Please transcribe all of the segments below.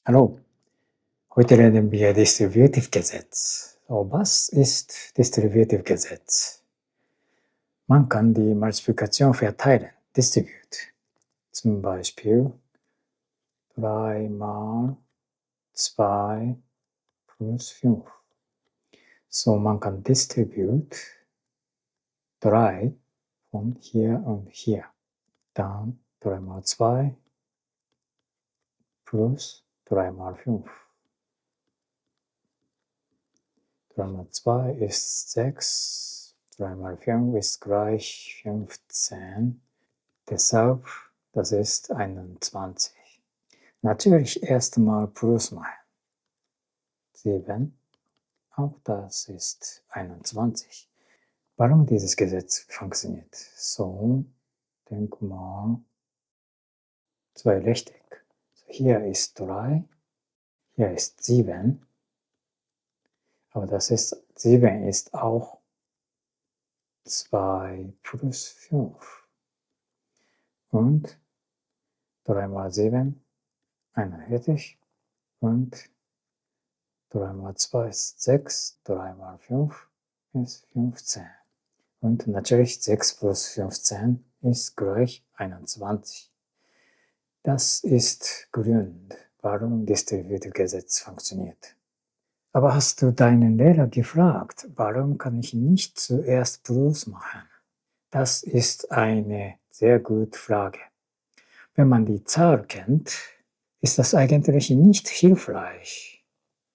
Hallo, heute lernen wir Distributivgesetz. So, was ist Distributivgesetz? Man kann die Multiplikation verteilen, distribute. Zum Beispiel 3 mal 2 plus 5. So, man kann distribute 3 von hier und hier. Dann 3 mal 2 plus 3 mal 5. 3 mal 2 ist 6, 3 mal 5 ist gleich 15. Deshalb, das ist 21. Natürlich erst mal Plus machen. 7, auch das ist 21. Warum dieses Gesetz funktioniert? So, denk mal, zweirechteck. Hier ist 3, hier ist 7. Aber das ist, 7 ist auch 2 plus 5. Und 3 mal 7, 41. Und 3 mal 2 ist 6, 3 mal 5 ist 15. Und natürlich 6 plus 15 ist gleich 21. Das ist Grund, warum Distributivgesetz funktioniert. Aber hast du deinen Lehrer gefragt, warum kann ich nicht zuerst Plus machen? Das ist eine sehr gute Frage. Wenn man die Zahl kennt, ist das eigentlich nicht hilfreich.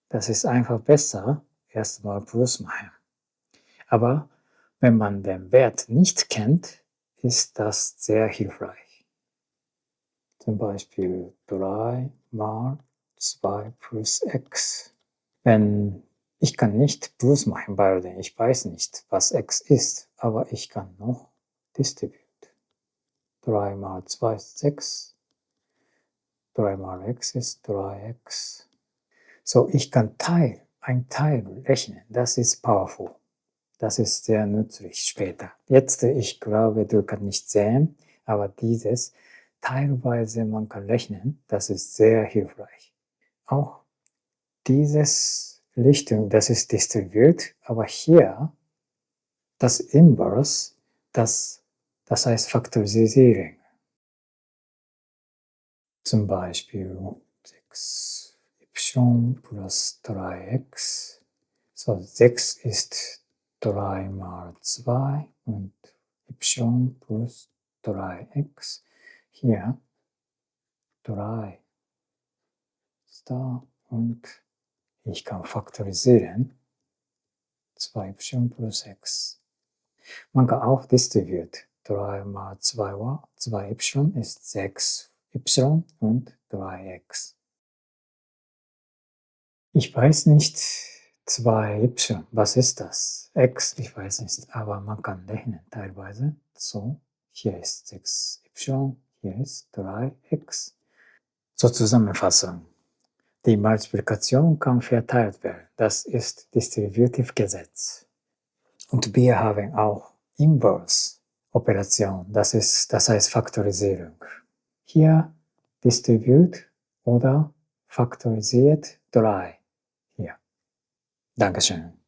Das ist einfach besser, erstmal Plus machen. Aber wenn man den Wert nicht kennt, ist das sehr hilfreich. Zum Beispiel 3 mal 2 plus x. Wenn ich kann nicht Plus machen, weil ich weiß nicht, was x ist, aber ich kann noch distribute. 3 mal 2 ist 6, 3 mal x ist 3x. So, ich kann ein Teil rechnen, das ist powerful. Das ist sehr nützlich später. Jetzt, ich glaube, du kannst nicht sehen, aber dieses teilweise man kann rechnen, das ist sehr hilfreich. Auch dieses Richtung, das ist distributed, aber hier das Inverse, das heißt Faktorisierung. Zum Beispiel 6y plus 3x. So, 6 ist 3 mal 2 und y plus 3x. Hier 3 ist da und ich kann faktorisieren 2y plus x. Man kann auch distribute. 3 mal 2 war 2y ist 6y und 3x. Ich weiß nicht, 2y, was ist das? X, ich weiß nicht, aber man kann rechnen teilweise. So, hier ist 6y, hier ist 3x. Zur Zusammenfassung. Die Multiplikation kann verteilt werden. Das ist Distributivgesetz. Und wir haben auch Inverse-Operation. Das heißt Faktorisierung. Hier distribute oder faktorisiert 3. Hier. Dankeschön.